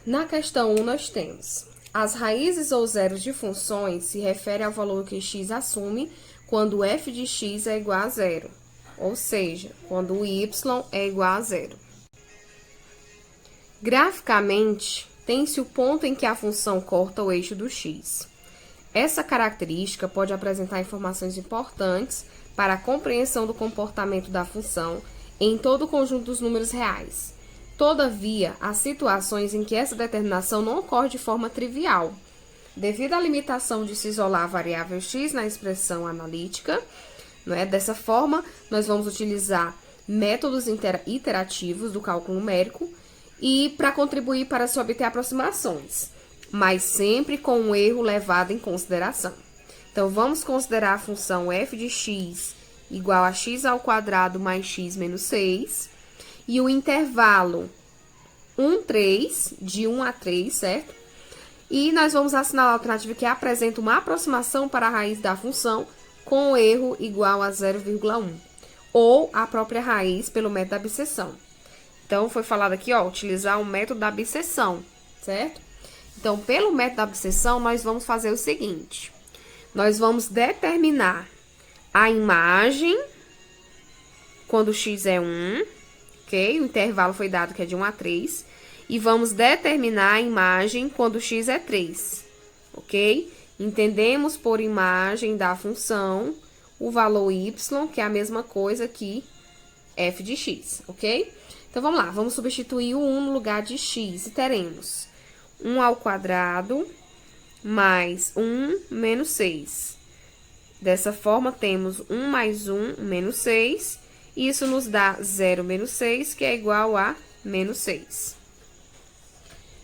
Na questão 1, nós temos: as raízes ou zeros de funções se referem ao valor que x assume quando f de x é igual a zero, ou seja, quando o y é igual a zero. Graficamente, tem-se o ponto em que a função corta o eixo do x. Essa característica pode apresentar informações importantes para a compreensão do comportamento da função em todo o conjunto dos números reais. Todavia, há situações em que essa determinação não ocorre de forma trivial. Devido à limitação de se isolar a variável x na expressão analítica, dessa forma, nós vamos utilizar métodos iterativos do cálculo numérico e para contribuir para se obter aproximações, mas sempre com um erro levado em consideração. Então, vamos considerar a função f de x igual a x ao quadrado mais x menos 6, e o intervalo 1, 3, de 1 a 3, certo? E nós vamos assinalar a alternativa que apresenta uma aproximação para a raiz da função com o erro igual a 0,1, ou a própria raiz pelo método da abscissão. Então, foi falado aqui, ó, utilizar o método da abscissão, certo? Então, pelo método da abscissão, nós vamos fazer o seguinte: nós vamos determinar a imagem quando x é 1, ok? O intervalo foi dado que é de 1 a 3. E vamos determinar a imagem quando x é 3, ok? Entendemos por imagem da função o valor y, que é a mesma coisa que f de x, ok? Então, vamos lá, vamos substituir o 1 no lugar de x e teremos 1 ao quadrado mais 1 menos 6. Dessa forma, temos 1 mais 1 menos 6, e isso nos dá 0 menos 6, que é igual a menos 6.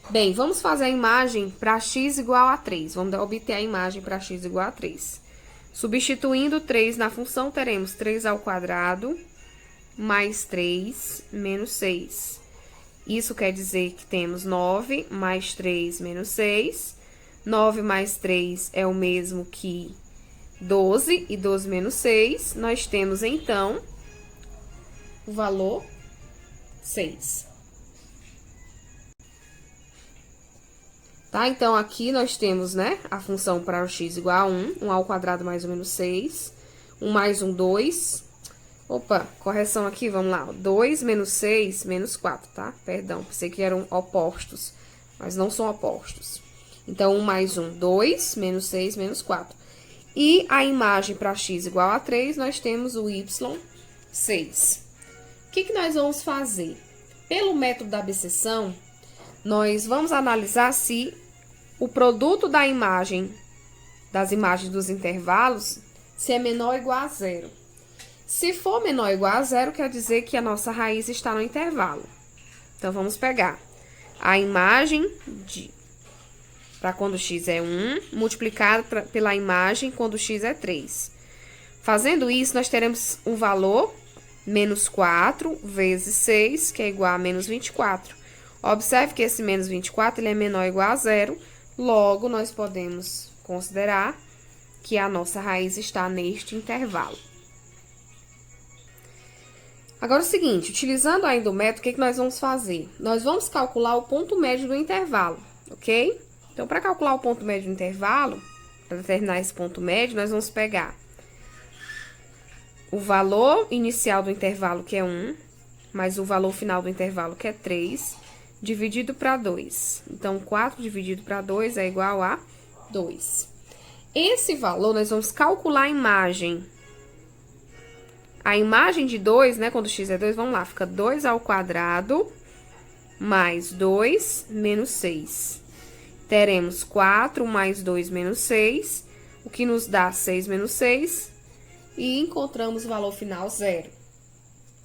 Bem, vamos fazer a imagem para x igual a 3. Vamos obter a imagem para x igual a 3. Substituindo 3 na função, teremos 3 ao quadrado mais 3 menos 6. Isso quer dizer que temos 9 mais 3 menos 6. 9 mais 3 é o mesmo que 12, e 12 menos 6, nós temos, então, o valor 6. Tá? Então, aqui nós temos, a função para o x igual a 1, 1 ao quadrado mais ou menos 6, 1 mais 1, 2. Opa, correção aqui, vamos lá. 2 menos 6, menos 4, tá? Perdão, pensei que eram opostos, mas não são opostos. Então, 1 mais 1, 2, menos 6, menos 4. E a imagem para x igual a 3, nós temos o y, 6. O que nós vamos fazer? Pelo método da abscissão, nós vamos analisar se o produto das imagens dos intervalos, se é menor ou igual a 0. Se for menor ou igual a 0, quer dizer que a nossa raiz está no intervalo. Então, vamos pegar a imagem para quando x é 1, multiplicado pela imagem quando x é 3. Fazendo isso, nós teremos o valor menos 4 vezes 6, que é igual a menos 24. Observe que esse menos 24 ele é menor ou igual a 0, logo, nós podemos considerar que a nossa raiz está neste intervalo. Agora, é o seguinte, utilizando ainda o método, o que nós vamos fazer? Nós vamos calcular o ponto médio do intervalo, ok? Então, para calcular o ponto médio do intervalo, para determinar esse ponto médio, nós vamos pegar o valor inicial do intervalo, que é 1, mais o valor final do intervalo, que é 3, dividido para 2. Então, 4 dividido para 2 é igual a 2. Esse valor, nós vamos calcular a imagem. A imagem de 2, quando x é 2, vamos lá, fica 2 ao quadrado mais 2 menos 6. Teremos 4 mais 2 menos 6, o que nos dá 6 menos 6, e encontramos o valor final 0,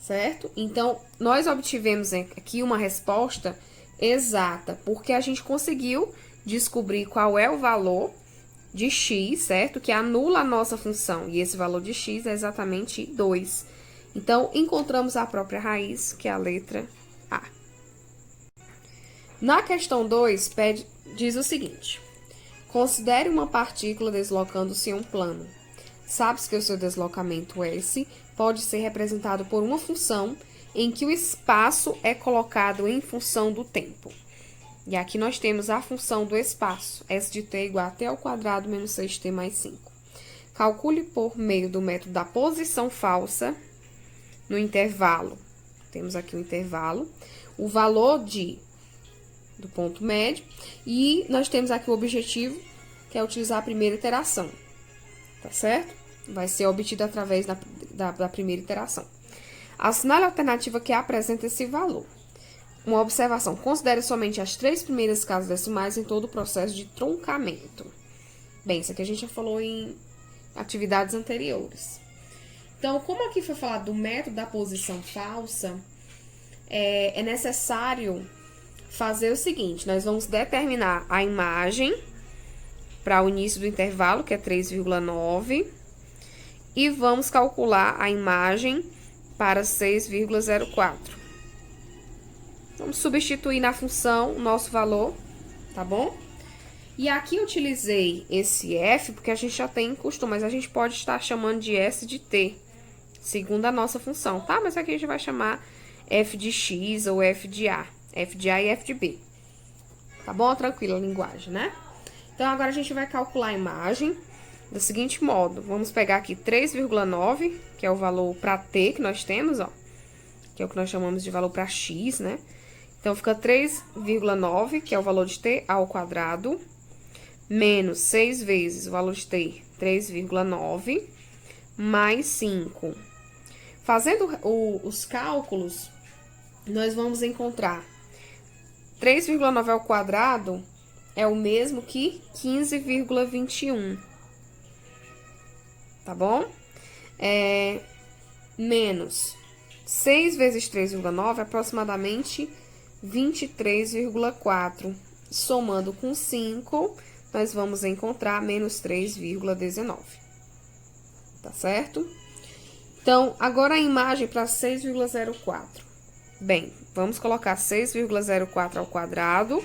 certo? Então, nós obtivemos aqui uma resposta exata, porque a gente conseguiu descobrir qual é o valor de x, certo? Que anula a nossa função, e esse valor de x é exatamente 2. Então, encontramos a própria raiz, que é a letra A. Na questão 2, diz o seguinte: considere uma partícula deslocando-se em um plano. Sabe-se que o seu deslocamento S pode ser representado por uma função em que o espaço é colocado em função do tempo. E aqui nós temos a função do espaço, S de t igual a t ao quadrado menos 6t mais 5. Calcule por meio do método da posição falsa no intervalo. Temos aqui o intervalo, o valor do ponto médio, e nós temos aqui o objetivo, que é utilizar a primeira iteração, tá certo? Vai ser obtido através da primeira iteração. Assinale a alternativa que apresenta esse valor. Uma observação: considere somente as 3 primeiras casas decimais em todo o processo de truncamento. Bem, isso aqui a gente já falou em atividades anteriores. Então, como aqui foi falado do método da posição falsa, é necessário fazer o seguinte: nós vamos determinar a imagem para o início do intervalo, que é 3,9, e vamos calcular a imagem para 6,04. Vamos substituir na função o nosso valor, tá bom? E aqui eu utilizei esse f, porque a gente já tem costume, mas a gente pode estar chamando de s de t, segundo a nossa função, tá? Mas aqui a gente vai chamar f de x ou f de a e f de b. Tá bom? Tranquila a linguagem, né? Então, agora a gente vai calcular a imagem do seguinte modo. Vamos pegar aqui 3,9, que é o valor para t que nós temos, ó. Que é o que nós chamamos de valor para x, né? Então, fica 3,9, que é o valor de t ao quadrado, menos 6 vezes o valor de t, 3,9, mais 5. Fazendo os cálculos, nós vamos encontrar 3,9 ao quadrado é o mesmo que 15,21. Tá bom? Menos 6 vezes 3,9, aproximadamente 23,4. Somando com 5, nós vamos encontrar menos 3,19. Tá certo? Então, agora a imagem para 6,04. Bem, vamos colocar 6,04 ao quadrado,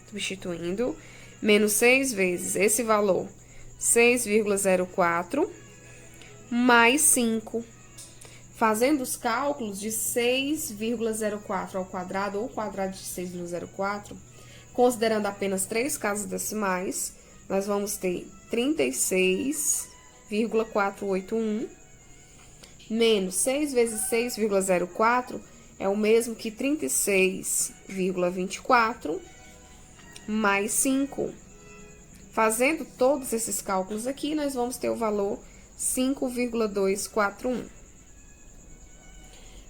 substituindo, menos 6 vezes esse valor, 6,04, mais 5. Fazendo os cálculos de 6,04 ao quadrado, ou quadrado de 6,04, considerando apenas 3 casas decimais, nós vamos ter 36,481, menos 6 vezes 6,04 é o mesmo que 36,24, mais 5. Fazendo todos esses cálculos aqui, nós vamos ter o valor 5,241.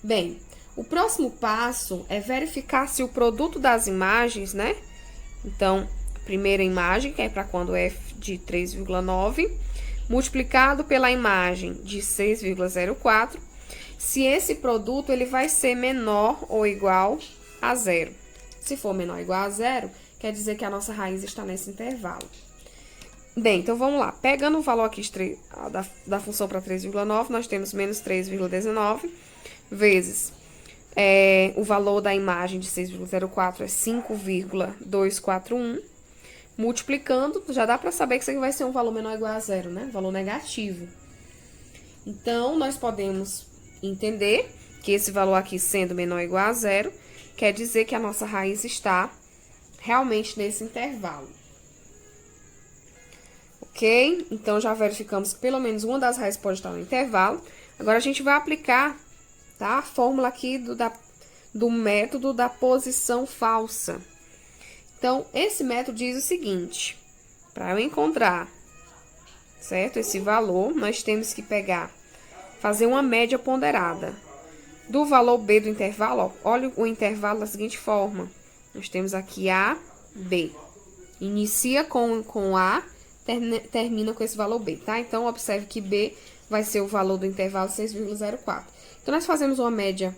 Bem, o próximo passo é verificar se o produto das imagens, né? Então, a primeira imagem, que é para quando f de 3,9, multiplicado pela imagem de 6,04, se esse produto ele vai ser menor ou igual a 0. Se for menor ou igual a 0, quer dizer que a nossa raiz está nesse intervalo. Bem, então vamos lá. Pegando o valor aqui da função para 3,9, nós temos menos 3,19, vezes o valor da imagem de 6,04 é 5,241. Multiplicando, já dá para saber que isso aqui vai ser um valor menor ou igual a 0, né? Valor negativo. Então, nós podemos entender que esse valor aqui, sendo menor ou igual a 0, quer dizer que a nossa raiz está realmente nesse intervalo. Ok? Então, já verificamos que pelo menos uma das raízes pode estar no intervalo. Agora, a gente vai aplicar, tá, a fórmula aqui do método da posição falsa. Então, esse método diz o seguinte: para eu encontrar, certo, esse valor, nós temos que fazer uma média ponderada do valor B do intervalo. Ó, olha o intervalo da seguinte forma: nós temos aqui A, B. Inicia com A, termina com esse valor B, tá? Então, observe que B vai ser o valor do intervalo 6,04. Então, nós fazemos uma média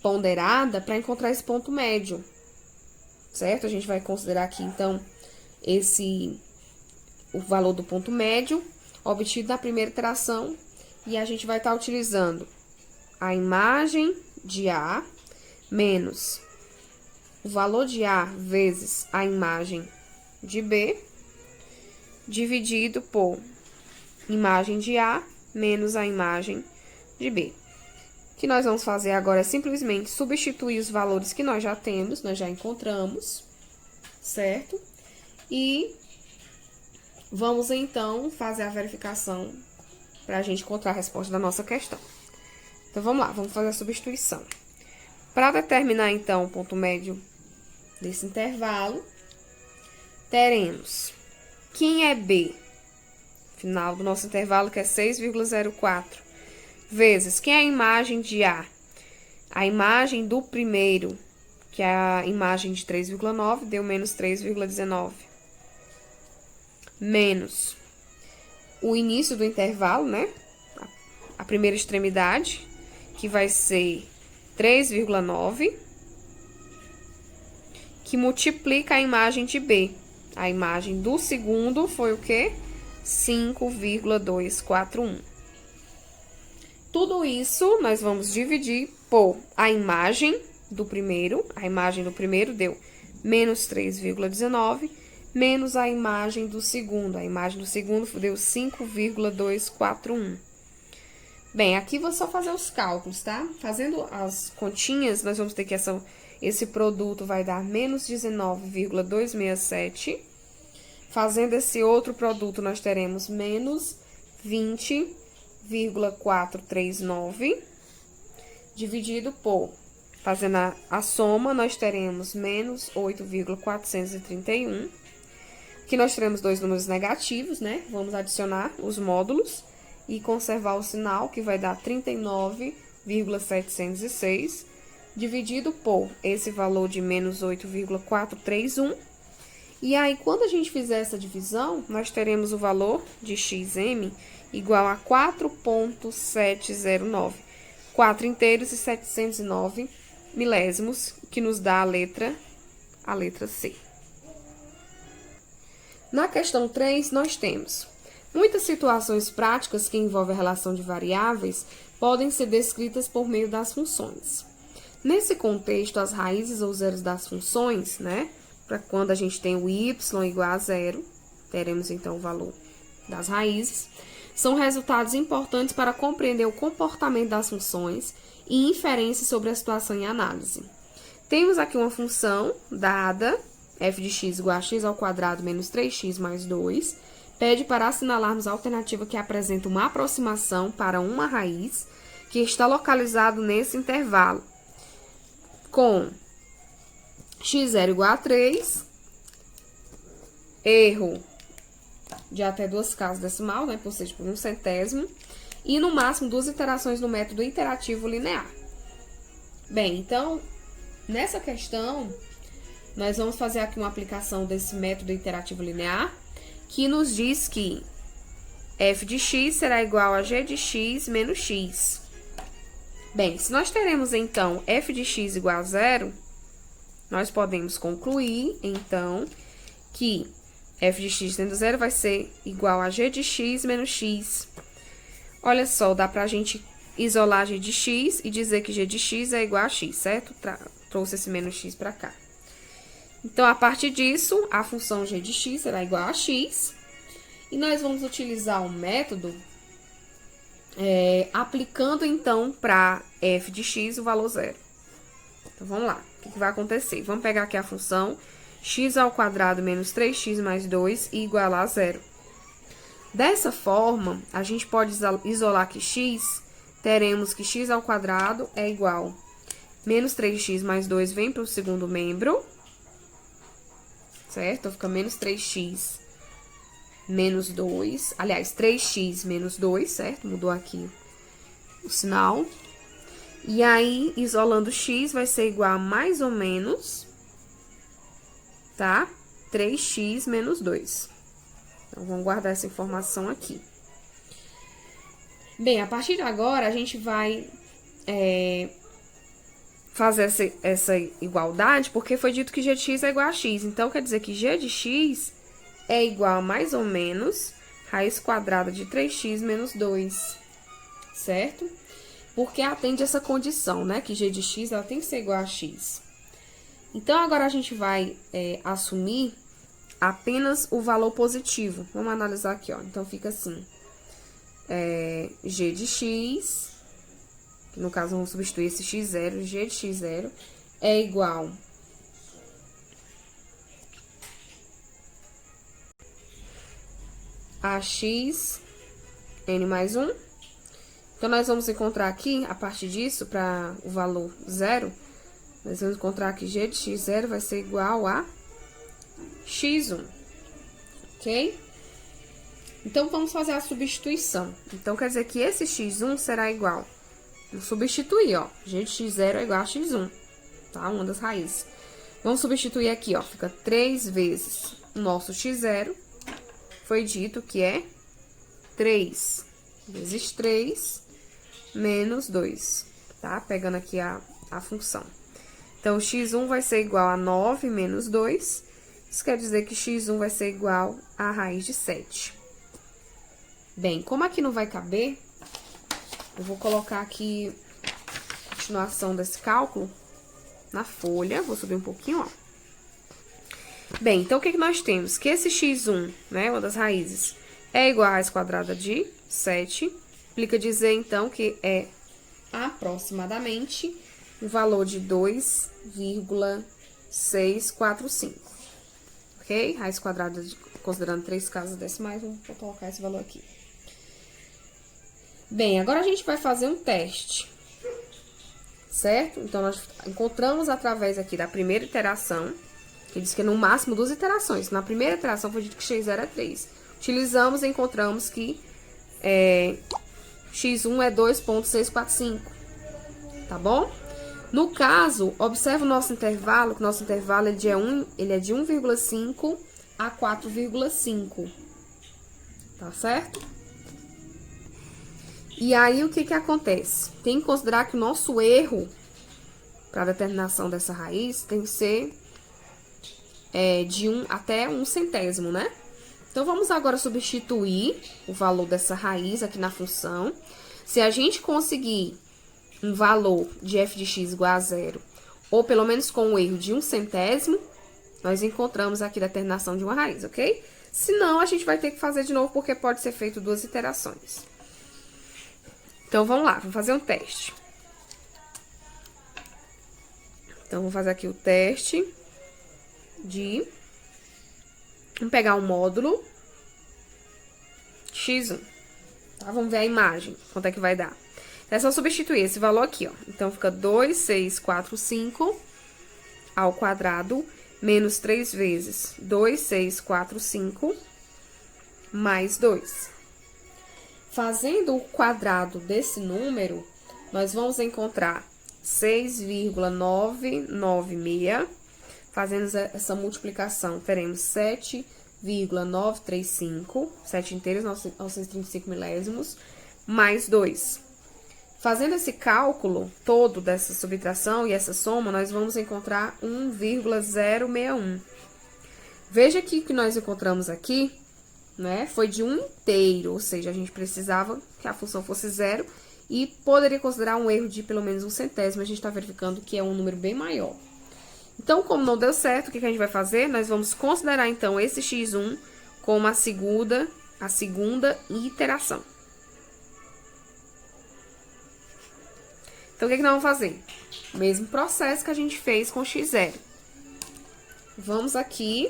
ponderada para encontrar esse ponto médio, certo? A gente vai considerar aqui, então, o valor do ponto médio obtido na primeira iteração, e a gente vai estar utilizando a imagem de A menos o valor de A vezes a imagem de B, dividido por imagem de A menos a imagem de B. O que nós vamos fazer agora é simplesmente substituir os valores que nós já temos, nós já encontramos, certo? E vamos, então, fazer a verificação para a gente encontrar a resposta da nossa questão. Então, vamos lá, vamos fazer a substituição. Para determinar, então, o ponto médio desse intervalo, teremos quem é B, final do nosso intervalo, que é 6,04, vezes quem é a imagem de A? A imagem do primeiro, que é a imagem de 3,9, deu menos 3,19. Menos o início do intervalo, né? A primeira extremidade, que vai ser 3,9, que multiplica a imagem de B. A imagem do segundo foi o quê? 5,241. Tudo isso nós vamos dividir por a imagem do primeiro. A imagem do primeiro deu menos 3,19, menos a imagem do segundo. A imagem do segundo deu 5,241. Bem, aqui vou só fazer os cálculos, tá? Fazendo as continhas, nós vamos ter que esse produto vai dar menos 19,267. Fazendo esse outro produto, nós teremos menos 20,439, dividido por, fazendo a soma, nós teremos menos 8,431. Aqui nós teremos dois números negativos, né? Vamos adicionar os módulos e conservar o sinal, que vai dar 39,706, dividido por esse valor de menos 8,431. E aí, quando a gente fizer essa divisão, nós teremos o valor de xm igual a 4,709. 4 inteiros e 709 milésimos, que nos dá a letra C. Na questão 3, nós temos muitas situações práticas que envolvem a relação de variáveis podem ser descritas por meio das funções. Nesse contexto, as raízes ou zeros das funções, né? Para quando a gente tem o y igual a zero, teremos então o valor das raízes, são resultados importantes para compreender o comportamento das funções e inferência sobre a situação em análise. Temos aqui uma função dada, f de x igual a x ao quadrado menos 3x mais 2, pede para assinalarmos a alternativa que apresenta uma aproximação para uma raiz que está localizado nesse intervalo, com x0 igual a 3, erro de até 2 casas decimal, né, por ser por 1/100, e no máximo 2 iterações no método iterativo linear. Bem, então, nessa questão, nós vamos fazer aqui uma aplicação desse método iterativo linear, que nos diz que f de x será igual a g de x menos x. Bem, se nós teremos, então, f de x igual a 0, nós podemos concluir, então, que f de x sendo 0 vai ser igual a g de x menos x. Olha só, dá pra gente isolar g de x e dizer que g de x é igual a x, certo? Trouxe esse menos x pra cá. Então, a partir disso, a função g de x será igual a x. E nós vamos utilizar o método aplicando, então, para f de x o valor 0. Então, vamos lá. O que vai acontecer? Vamos pegar aqui a função x ao quadrado menos 3x mais 2 e igualar a 0. Dessa forma, a gente pode isolar que x, teremos que x ao quadrado é igual menos 3x mais 2 vem para o segundo membro, certo? Então, fica menos 3x menos 2, aliás, 3x menos 2, certo? Mudou aqui o sinal. E aí, isolando x, vai ser igual a mais ou menos, tá? 3x menos 2. Então, vamos guardar essa informação aqui. Bem, a partir de agora, a gente vai fazer essa igualdade, porque foi dito que g de x é igual a x. Então, quer dizer que g de x é igual a mais ou menos raiz quadrada de 3x menos 2, certo? Porque atende essa condição, né? Que g de x ela tem que ser igual a x. Então, agora a gente vai assumir apenas o valor positivo. Vamos analisar aqui, ó. Então, fica assim. G de x, que no caso vamos substituir esse x0, g de x0 é igual ax n mais 1. Então, nós vamos encontrar aqui, a partir disso, para o valor 0, nós vamos encontrar que g de x0 vai ser igual a x1, ok? Então, vamos fazer a substituição. Então, quer dizer que esse x1 será igual, vamos substituir, ó, g de x0 é igual a x1, tá? Uma das raízes. Vamos substituir aqui, ó, fica 3 vezes o nosso x0, foi dito que é 3 vezes 3 menos 2, tá? Pegando aqui a função. Então, x1 vai ser igual a 9 menos 2, isso quer dizer que x1 vai ser igual a raiz de 7. Bem, como aqui não vai caber, eu vou colocar aqui a continuação desse cálculo na folha, vou subir um pouquinho, ó. Bem, então, o que nós temos? Que esse x1, né, uma das raízes, é igual a raiz quadrada de 7. Implica dizer, então, que é aproximadamente o valor de 2,645. Ok? Raiz quadrada, considerando 3 casas decimais, vou colocar esse valor aqui. Bem, agora a gente vai fazer um teste, certo? Então, nós encontramos através aqui da primeira iteração, que diz que é no máximo 2 iterações. Na primeira iteração foi dito que x0 é 3. Utilizamos e encontramos que x1 é 2,645, tá bom? No caso, observa o nosso intervalo, que o nosso intervalo ele é de 1,5 a 4,5, tá certo? E aí, o que acontece? Tem que considerar que o nosso erro para a determinação dessa raiz tem que ser de 1 até 1 centésimo, né? Então, vamos agora substituir o valor dessa raiz aqui na função. Se a gente conseguir um valor de f de x igual a 0, ou pelo menos com um erro de 1 centésimo, nós encontramos aqui a determinação de uma raiz, ok? Se não, a gente vai ter que fazer de novo, porque pode ser feito 2 iterações. Então, vamos lá, vamos fazer um teste. Então, vou fazer aqui o teste de... Vamos pegar um módulo x1, tá? Vamos ver a imagem, quanto é que vai dar. É só substituir esse valor aqui, ó. Então, fica 2,645 ao quadrado menos 3 vezes 2,645 mais 2. Fazendo o quadrado desse número, nós vamos encontrar 6,996. Fazendo essa multiplicação, teremos 7,935, 7 inteiros, 935 milésimos, mais 2. Fazendo esse cálculo todo dessa subtração e essa soma, nós vamos encontrar 1,061. Veja que o que nós encontramos aqui, né, foi de 1 inteiro, ou seja, a gente precisava que a função fosse 0 e poderia considerar um erro de pelo menos 1 centésimo, a gente está verificando que é um número bem maior. Então, como não deu certo, o que a gente vai fazer? Nós vamos considerar, então, esse x1 como a segunda iteração. Então, o que nós vamos fazer? O mesmo processo que a gente fez com x0. Vamos aqui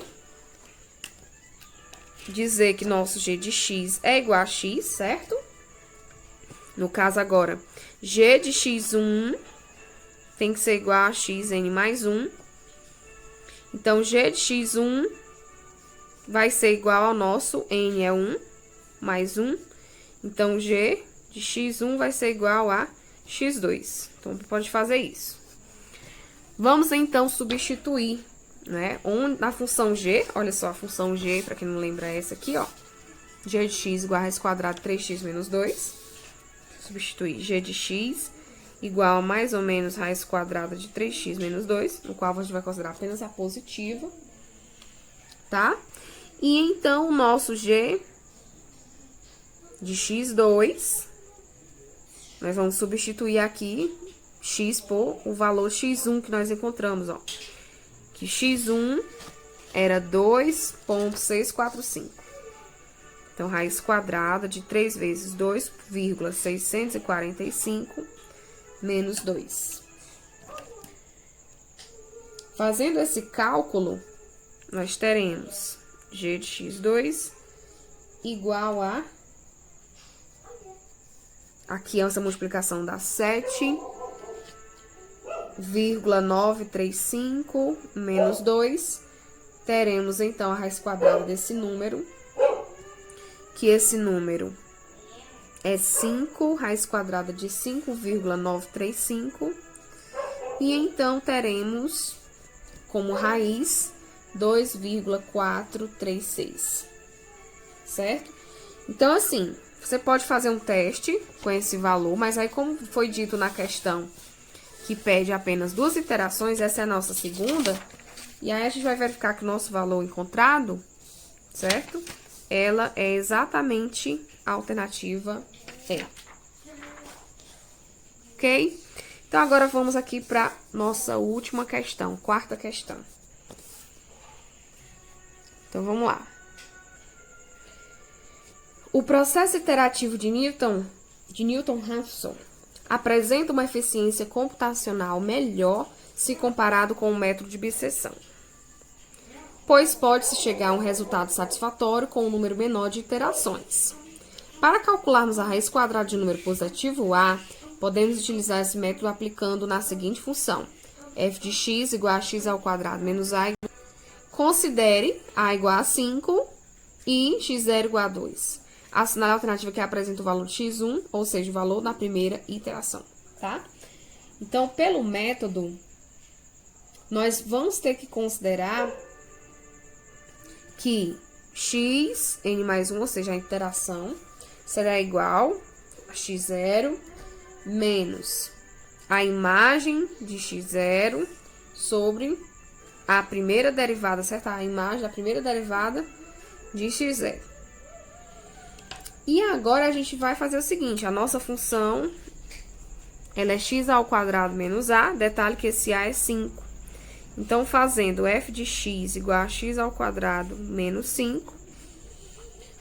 dizer que nosso g de x é igual a x, certo? No caso agora, g de x1 tem que ser igual a xn mais 1. Então, g de x1 vai ser igual ao nosso n é 1 mais 1. Então, g de x1 vai ser igual a x2. Então, pode fazer isso. Vamos, então, substituir, né? Na função g, olha só, a função g, para quem não lembra, é essa aqui, ó. G de x igual a raiz quadrada de 3x menos 2. Substituir g de x igual a mais ou menos raiz quadrada de 3x menos 2, no qual a gente vai considerar apenas a positiva, tá? E então, o nosso g de x2, nós vamos substituir aqui x por o valor x1 que nós encontramos, ó. Que x1 era 2,645. Então, raiz quadrada de 3 vezes 2,645 menos 2. Fazendo esse cálculo, nós teremos g de x2 igual a... Aqui essa multiplicação dá 7,935 menos 2. Teremos, então, a raiz quadrada desse número, que esse número é 5, raiz quadrada de 5,935. E, então, teremos como raiz 2,436, certo? Então, assim, você pode fazer um teste com esse valor, mas aí, como foi dito na questão que pede apenas 2 iterações, essa é a nossa segunda, e aí a gente vai verificar que o nosso valor encontrado, certo? Ela é exatamente a alternativa E. Ok? Então, agora vamos aqui para nossa última questão, quarta questão. Então, vamos lá. O processo iterativo de Newton-Raphson apresenta uma eficiência computacional melhor se comparado com o método de biseção, pois pode-se chegar a um resultado satisfatório com um número menor de iterações. Para calcularmos a raiz quadrada de um número positivo A, podemos utilizar esse método aplicando na seguinte função: f de x igual a x ao quadrado menos a. Considere a igual a 5 e x0 igual a 2. Assinale a alternativa que apresenta o valor de x1, ou seja, o valor da primeira iteração, tá? Então, pelo método, nós vamos ter que considerar que x, n mais 1, ou seja, a iteração, será igual a x0 menos a imagem de x0 sobre a primeira derivada, certo? A imagem da primeira derivada de x0. E agora a gente vai fazer o seguinte, a nossa função, ela é x ao quadrado menos a, detalhe que esse a é 5. Então, fazendo f de x igual a x ao quadrado menos 5,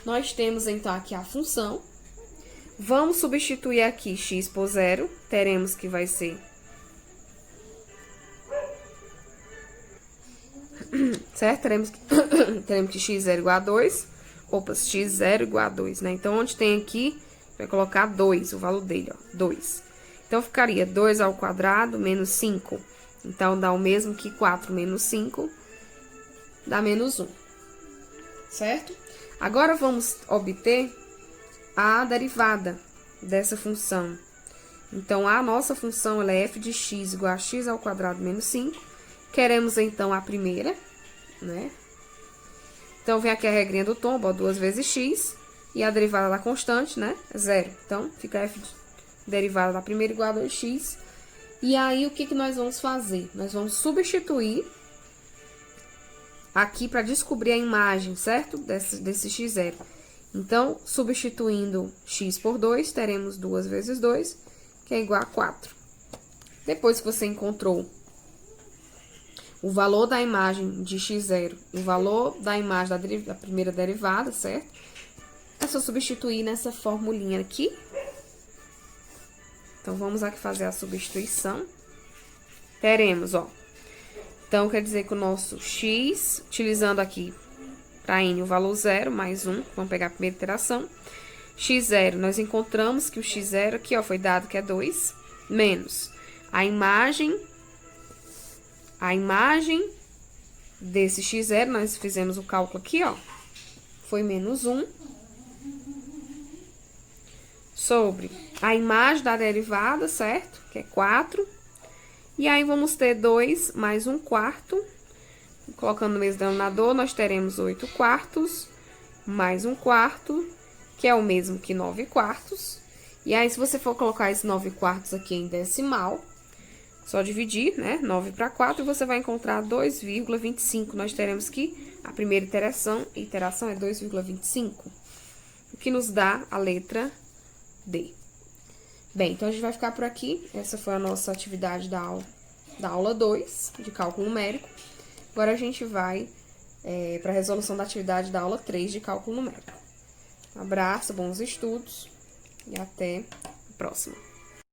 nós temos, então, aqui a função. Vamos substituir aqui x por 0, teremos que vai ser... Certo? Teremos que x0 igual a 2. Opa, x0 igual a 2, né? Então, onde tem aqui, vai colocar 2, o valor dele, ó, 2. Então, ficaria 2 ao quadrado menos 5. Então, dá o mesmo que 4 menos 5, dá menos 1. Certo? Agora, vamos obter a derivada dessa função. Então, a nossa função, ela é f de x igual a x ao quadrado menos 5. Queremos, então, a primeira, né? Então, vem aqui a regrinha do tombo, ó, 2 vezes x, e a derivada da constante, né? 0. Então, fica f derivada da primeira igual a 2x. E aí, o que nós vamos fazer? Nós vamos substituir aqui para descobrir a imagem, certo? Desse x0. Então, substituindo x por 2, teremos 2 vezes 2, que é igual a 4. Depois que você encontrou o valor da imagem de x0 e o valor da imagem da primeira derivada, certo? É só substituir nessa formulinha aqui. Então, vamos aqui fazer a substituição. Teremos, ó. Então, quer dizer que o nosso x, utilizando aqui para n o valor 0 mais 1, vamos pegar a primeira iteração. x0, nós encontramos que o x0 aqui, ó, foi dado que é 2, menos a imagem desse x0, nós fizemos o cálculo aqui, ó, foi menos 1, sobre a imagem da derivada, certo? Que é 4. E aí, vamos ter 2 mais 1 quarto. Colocando no mesmo denominador, nós teremos 8 quartos mais 1 quarto, que é o mesmo que 9 quartos. E aí, se você for colocar esses 9 quartos aqui em decimal, só dividir, né? 9 para 4, você vai encontrar 2,25. Nós teremos que a primeira iteração é 2,25, o que nos dá a letra D. Bem, então a gente vai ficar por aqui. Essa foi a nossa atividade da aula 2, de cálculo numérico. Agora a gente vai para a resolução da atividade da aula 3, de cálculo numérico. Um abraço, bons estudos e até a próxima.